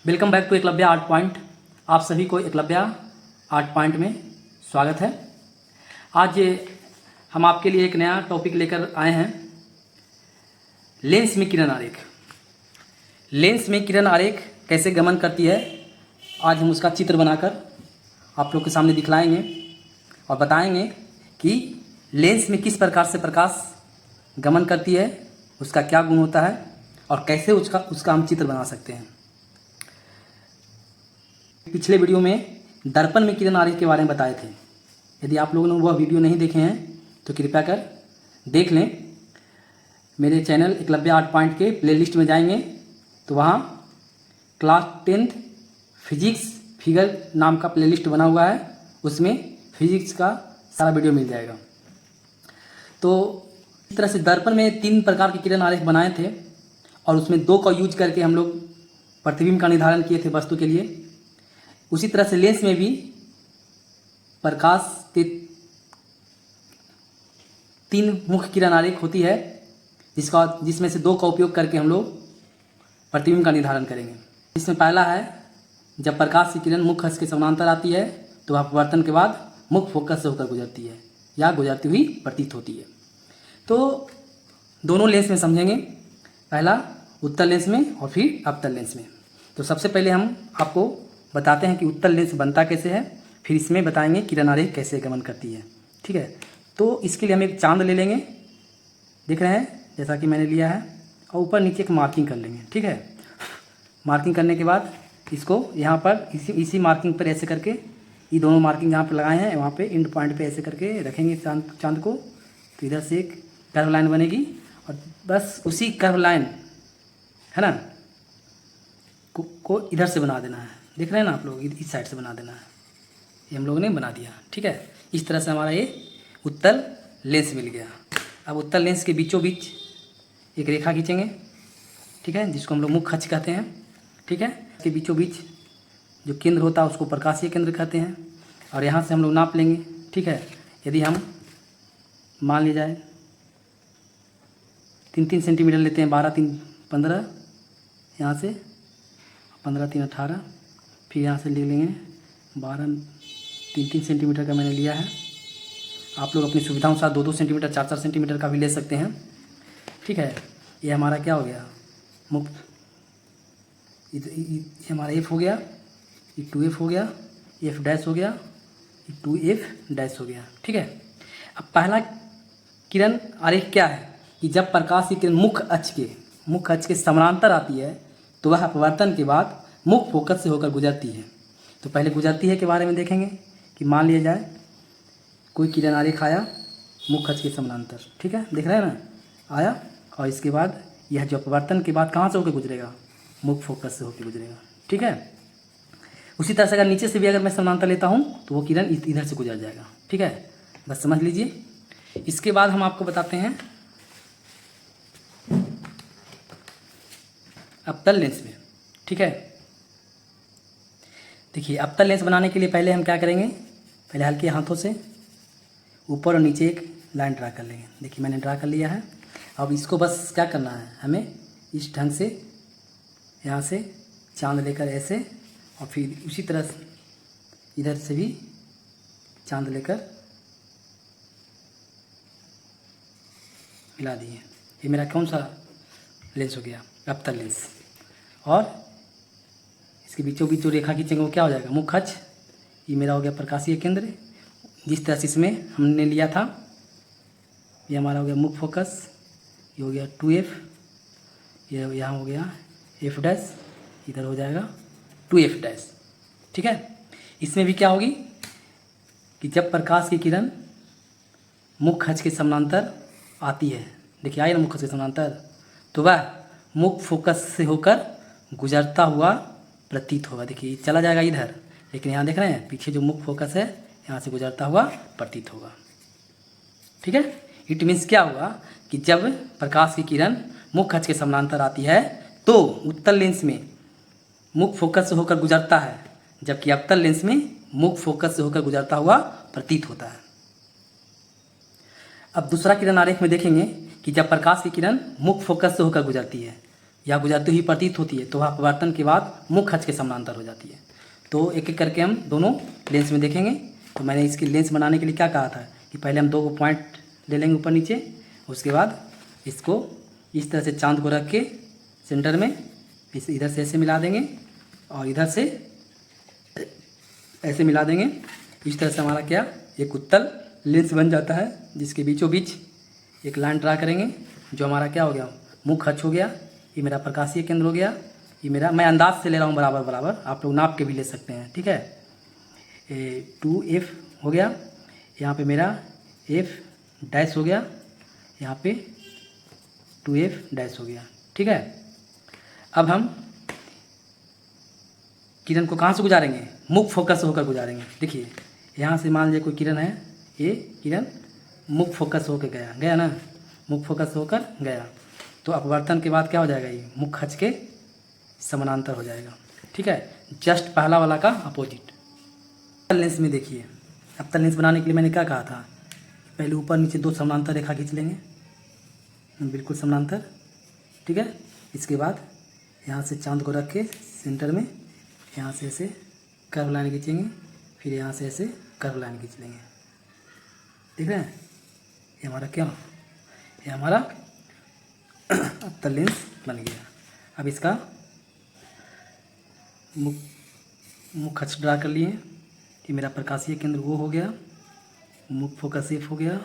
Welcome back to Eklavya art point. आप सभी को एकलव्य आर्ट पॉइंट में स्वागत है। आज हम आपके लिए एक नया टॉपिक लेकर आए हैं, लेंस में किरण आरेख। लेंस में किरण आरेख कैसे गमन करती है, आज हम उसका चित्र बनाकर आप लोग के सामने दिखलाएंगे और बताएंगे कि लेंस में किस प्रकार से प्रकाश गमन करती है, उसका क्या गुण होता है और कैसे उसका हम चित्र बना सकते हैं। पिछले वीडियो में दर्पण में किरण आरेख के बारे में बताए थे। यदि आप लोगों ने वह वीडियो नहीं देखे हैं तो कृपया कर देख लें। मेरे चैनल एकलव्य आर्ट पॉइंट के प्लेलिस्ट में जाएंगे तो वहाँ क्लास 10th फिजिक्स फिगर नाम का प्लेलिस्ट बना हुआ है, उसमें फिजिक्स का सारा वीडियो मिल जाएगा। तो इस तरह से दर्पण में 3 प्रकार के किरण आरेख बनाए थे और उसमें 2 का यूज करके हम लोग प्रतिबिंब का निर्धारण किए थे वस्तु के लिए। उसी तरह से लेंस में भी प्रकाश के 3 मुख्य किरण आरेख होती है, जिसमें से 2 का उपयोग करके हम लोग प्रतिबिंब का निर्धारण करेंगे। इसमें पहला है, जब प्रकाश की किरण मुख्य अक्ष के समानांतर आती है तो वह अपवर्तन के बाद मुख्य फोकस से होकर गुजरती है या गुजरती हुई प्रतीत होती है। तो दोनों लेंस में समझेंगे, पहला उत्तल लेंस में और फिर अवतल लेंस में। तो सबसे पहले हम आपको बताते हैं कि उत्तल लेंस बनता कैसे है, फिर इसमें बताएंगे किरण आरेख कैसे गमन करती है। ठीक है, तो इसके लिए हम एक चांद ले लेंगे, देख रहे हैं जैसा कि मैंने लिया है, और ऊपर नीचे एक मार्किंग कर लेंगे। ठीक है, मार्किंग करने के बाद इसको यहाँ पर इसी मार्किंग पर ऐसे करके, ये दोनों मार्किंग जहाँ पर लगाए हैं वहाँ पे एंड पॉइंट पे ऐसे करके रखेंगे चांद को। तो इधर से एक कर्व लाइन बनेगी और बस उसी कर्व लाइन है ना को इधर से बना देना है। देख रहे हैं ना आप लोग, इस साइड से बना देना है। ये हम लोगों ने बना दिया। ठीक है, इस तरह से हमारा ये उत्तल लेंस मिल गया। अब उत्तल लेंस के बीचों बीच एक रेखा खींचेंगे, ठीक है, जिसको हम लोग मुख्य अक्ष कहते हैं। ठीक है, इसके बीचों बीच जो केंद्र होता है उसको प्रकाशीय केंद्र कहते हैं और यहाँ से हम लोग नाप लेंगे। ठीक है, यदि हम मान लिया जाए 3-3 सेंटीमीटर लेते हैं, 12-3 15, यहाँ से 15-3 18, फिर यहाँ से ले लेंगे 12-3 सेंटीमीटर का मैंने लिया है। आप लोग अपनी सुविधा अनुसार 2-2 सेंटीमीटर 4-4 सेंटीमीटर का भी ले सकते हैं। ठीक है, ये हमारा क्या हो गया, ये हमारा एफ हो गया, ये 2F हो गया, एफ डैश हो गया, ये 2F डैश हो गया। ठीक है, अब पहला किरण आरेख क्या है कि जब प्रकाश की किरण मुख्य अक्ष के समानांतर आती है तो वह अपवर्तन के बाद मुख्य फोकस से होकर गुजरती है। तो पहले गुजरती है के बारे में देखेंगे कि मान लिया जाए कोई किरण आरेख आया मुख्य अक्ष के समानांतर, ठीक है, देख रहे हैं ना, आया और इसके बाद यह जो अपवर्तन के बाद कहाँ से होकर गुजरेगा, मुख्य फोकस से होकर गुजरेगा। ठीक है, उसी तरह से अगर नीचे से भी अगर मैं समानांतर लेता हूँ तो वो किरण इधर से गुजर जाएगा। ठीक है, बस समझ लीजिए। इसके बाद हम आपको बताते हैं अवतल लेंस में। ठीक है, देखिए अवतल लेंस बनाने के लिए पहले हम क्या करेंगे, पहले हल्के हाथों से ऊपर और नीचे एक लाइन ड्रा कर लेंगे। देखिए मैंने ड्रा कर लिया है। अब इसको बस क्या करना है, हमें इस ढंग से यहाँ से चांद लेकर ऐसे और फिर उसी तरह इधर से भी चांद लेकर मिला दिए। ये मेरा कौन सा लेंस हो गया, अवतल लेंस। और इसके बीचों बीच जो रेखा खींचेंगे वो क्या हो जाएगा, मुख्य अक्ष। ये मेरा हो गया प्रकाशीय केंद्र, जिस तरह से इसमें हमने लिया था। ये हमारा हो गया मुख्य फोकस, ये हो गया 2F, ये यहाँ हो गया F डैश, इधर हो जाएगा 2F डैश। ठीक है, इसमें भी क्या होगी कि जब प्रकाश की किरण मुख्य अक्ष के समानांतर आती है, देखिए आई ना मुख्य अक्ष के समानांतर, तो वह मुख्य फोकस से होकर गुजरता हुआ प्रतीत होगा। देखिए चला जाएगा इधर, लेकिन यहाँ देख रहे हैं पीछे जो मुख्य फोकस है यहाँ से गुजरता हुआ प्रतीत होगा। ठीक है, इट मीन्स क्या होगा कि जब प्रकाश की किरण मुख्य अक्ष के समानांतर आती है तो उत्तल लेंस में मुख्य फोकस से होकर गुजरता है, जबकि अवतल लेंस में मुख्य फोकस से होकर गुजरता हुआ प्रतीत होता है। अब दूसरा किरण आरेख में देखेंगे कि जब प्रकाश की किरण मुख्य फोकस से होकर गुजरती है या गुजरती हुई प्रतीत होती है तो वह अपवर्तन के बाद मुख्य अक्ष के समानांतर हो जाती है। तो एक एक करके हम दोनों लेंस में देखेंगे। तो मैंने इसकी लेंस बनाने के लिए क्या कहा था कि पहले हम 2 पॉइंट ले लेंगे ऊपर नीचे, उसके बाद इसको इस तरह से चांद को रख के सेंटर में इस इधर से ऐसे मिला देंगे और इधर से ऐसे मिला देंगे। इस तरह से हमारा क्या एक उत्तल लेंस बन जाता है, जिसके बीचों बीच एक लाइन ड्रा करेंगे जो हमारा क्या हो गया मुख्य अक्ष हो गया। ये मेरा प्रकाशीय केंद्र हो गया, ये मेरा, मैं अंदाज से ले रहा हूँ बराबर बराबर, आप लोग नाप के भी ले सकते हैं, ठीक है। 2F हो गया, यहाँ पे मेरा F डैश हो गया, यहाँ पे 2F डैश हो गया, ठीक है। अब हम किरण को कहाँ से गुजारेंगे, मुख्य फोकस से होकर गुजारेंगे। देखिए यहाँ से मान लीजिए कोई किरण है, ये किरण मुख्य फोकस होकर गया ना, मुख्य फोकस होकर गया, तो अपवर्तन के बाद क्या हो जाएगा, ये मुख्य अक्ष के समानांतर हो जाएगा, ठीक है। जस्ट पहला वाला का अपोजिट। अवतल लेंस में देखिए, अवतल लेंस बनाने के लिए मैंने क्या कहा था, पहले ऊपर नीचे 2 समानांतर रेखा खींच लेंगे, बिल्कुल समानांतर, ठीक है। इसके बाद यहाँ से चांद को रख के सेंटर में यहाँ से ऐसे कर्व लाइन खींचेंगे, फिर यहाँ से ऐसे कर्व लाइन खींच लेंगे, ठीक है। ये हमारा क्या, ये हमारा अवतल लेंस बन गया। अब इसका मुख्य अक्ष ड्रा कर लिए, ये मेरा प्रकाशीय केंद्र वो हो गया, मुख्य फोकस F हो गया,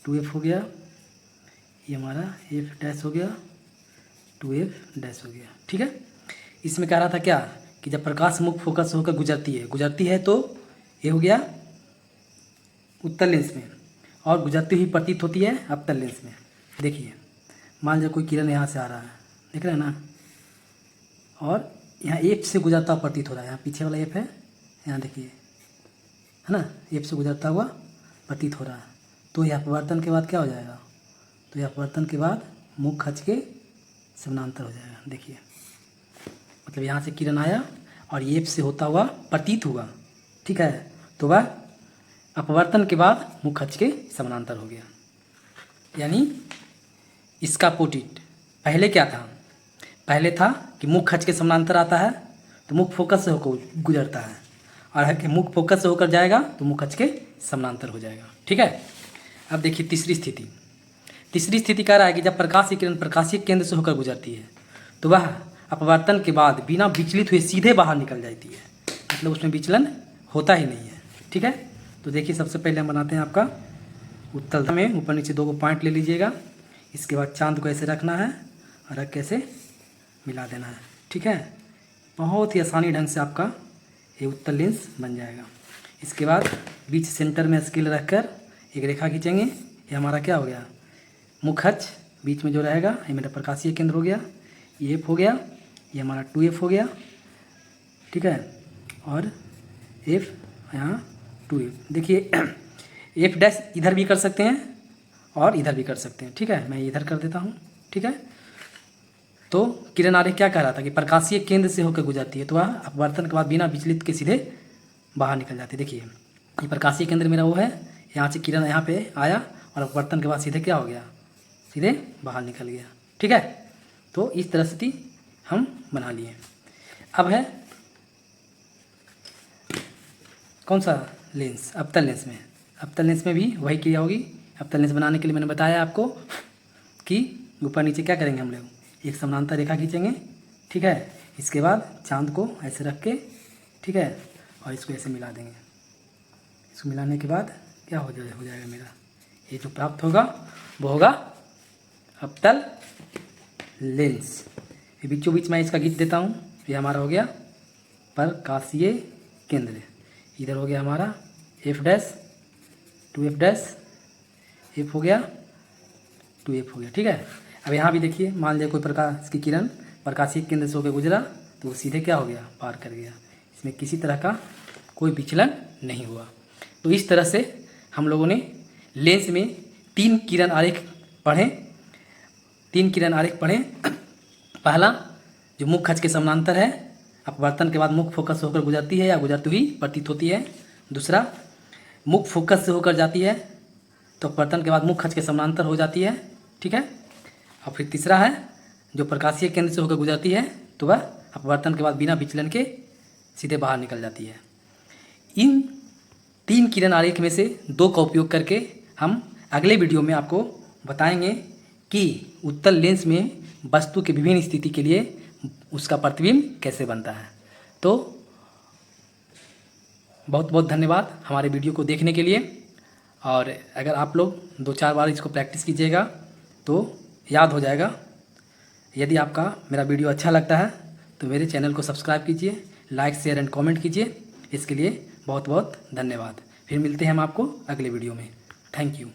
2F हो गया, ये हमारा F डैश हो गया, 2F डैश हो गया, ठीक है। इसमें कह रहा था क्या कि जब प्रकाश मुख्य फोकस होकर गुजरती है तो ये हो गया उत्तल लेंस में, और गुजरती हुई प्रतीत होती है अवतल लेंस में। देखिए मान लीजिए कोई किरण यहाँ से आ रहा है, देख रहे हैं ना, और यहाँ F से गुजरता हुआ प्रतीत हो रहा है, यहाँ पीछे वाला F है, यहाँ देखिए है ना, F से गुजरता हुआ प्रतीत हो रहा है, तो यह अपवर्तन के बाद क्या हो जाएगा, तो यह अपवर्तन के बाद मुख्य अक्ष के समानांतर हो जाएगा। देखिए मतलब यहाँ से किरण आया और ये F से होता हुआ प्रतीत हुआ, ठीक है, तो वह अपवर्तन के बाद मुख्य अक्ष के समानांतर हो गया। यानी इसका अपोजिट पहले क्या था, पहले था कि मुख्य अक्ष के समानांतर आता है तो मुख्य फोकस से होकर गुजरता है, और है कि मुख्य फोकस से होकर जाएगा तो मुख्य अक्ष के समानांतर हो जाएगा, ठीक है। अब देखिए तीसरी स्थिति कह रहा है कि जब प्रकाश की किरण प्रकाशीय केंद्र से होकर गुजरती है तो वह अपवर्तन के बाद बिना विचलित हुए सीधे बाहर निकल जाती है, मतलब उसमें विचलन होता ही नहीं है, ठीक है। तो देखिए सबसे पहले हम बनाते हैं आपका उत्तल में, ऊपर नीचे 2 पॉइंट ले लीजिएगा, इसके बाद चांद को ऐसे रखना है और रख के ऐसे मिला देना है, ठीक है। बहुत ही आसानी ढंग से आपका ये उत्तल लेंस बन जाएगा। इसके बाद बीच सेंटर में स्केल रखकर एक रेखा खींचेंगे, ये हमारा क्या हो गया मुख्य अक्ष, बीच में जो रहेगा ये मेरा प्रकाशीय केंद्र हो गया, ये F हो गया, ये हमारा 2F हो गया, ठीक है, और F यहाँ 2F। देखिए F डैश इधर भी कर सकते हैं और इधर भी कर सकते हैं, ठीक है, मैं इधर कर देता हूँ, ठीक है। तो किरण आरेख क्या कह रहा था कि प्रकाशीय केंद्र से होकर गुजरती है तो वह अपवर्तन के बाद बिना विचलित के सीधे बाहर निकल जाती है। देखिए ये प्रकाशीय केंद्र मेरा वो है, यहाँ से किरण यहाँ पे आया और अपवर्तन के बाद सीधे क्या हो गया, सीधे बाहर निकल गया, ठीक है। तो इस तरह से हम बना लिए। अब है कौन सा लेंस, अवतल लेंस में। अवतल लेंस में भी वही क्रिया होगी। अवतल लेंस बनाने के लिए मैंने बताया आपको कि ऊपर नीचे क्या करेंगे हम लोग, एक समानांतर रेखा खींचेंगे, ठीक है। इसके बाद चांद को ऐसे रख के, ठीक है, और इसको ऐसे मिला देंगे। इसको मिलाने के बाद क्या हो जाएगा मेरा, ये जो प्राप्त होगा वो होगा अवतल लेंस। ये बीचों बीच मैं इसका गीत देता हूँ। ये हमारा हो गया प्रकाशीय केंद्र, इधर हो गया हमारा F dash 2F dash, F हो गया 2F हो गया, ठीक है। अब यहाँ भी देखिए मान लीजिए कोई प्रकाश की किरण प्रकाशीय केंद्र से होकर गुजरा तो वो सीधे क्या हो गया, पार कर गया, इसमें किसी तरह का कोई विचलन नहीं हुआ। तो इस तरह से हम लोगों ने लेंस में 3 किरण आरेख पढ़े। पहला जो मुख्य अक्ष के समानांतर है, अपवर्तन के बाद मुख्य फोकस से होकर गुजरती है या गुजरती हुई प्रतीत होती है। दूसरा मुख्य फोकस से होकर जाती है तो अपवर्तन के बाद मुख्य अक्ष के समानांतर हो जाती है, ठीक है। और फिर तीसरा है जो प्रकाशीय केंद्र से होकर गुजरती है तो वह अपवर्तन के बाद बिना विचलन के सीधे बाहर निकल जाती है। इन 3 किरण आरेख में से 2 का उपयोग करके हम अगले वीडियो में आपको बताएंगे कि उत्तल लेंस में वस्तु के विभिन्न स्थिति के लिए उसका प्रतिबिंब कैसे बनता है। तो बहुत बहुत धन्यवाद हमारे वीडियो को देखने के लिए। और अगर आप लोग 2-4 बार इसको प्रैक्टिस कीजिएगा तो याद हो जाएगा। यदि आपका मेरा वीडियो अच्छा लगता है तो मेरे चैनल को सब्सक्राइब कीजिए, लाइक शेयर एंड कमेंट कीजिए। इसके लिए बहुत बहुत धन्यवाद। फिर मिलते हैं हम आपको अगले वीडियो में। Thank you.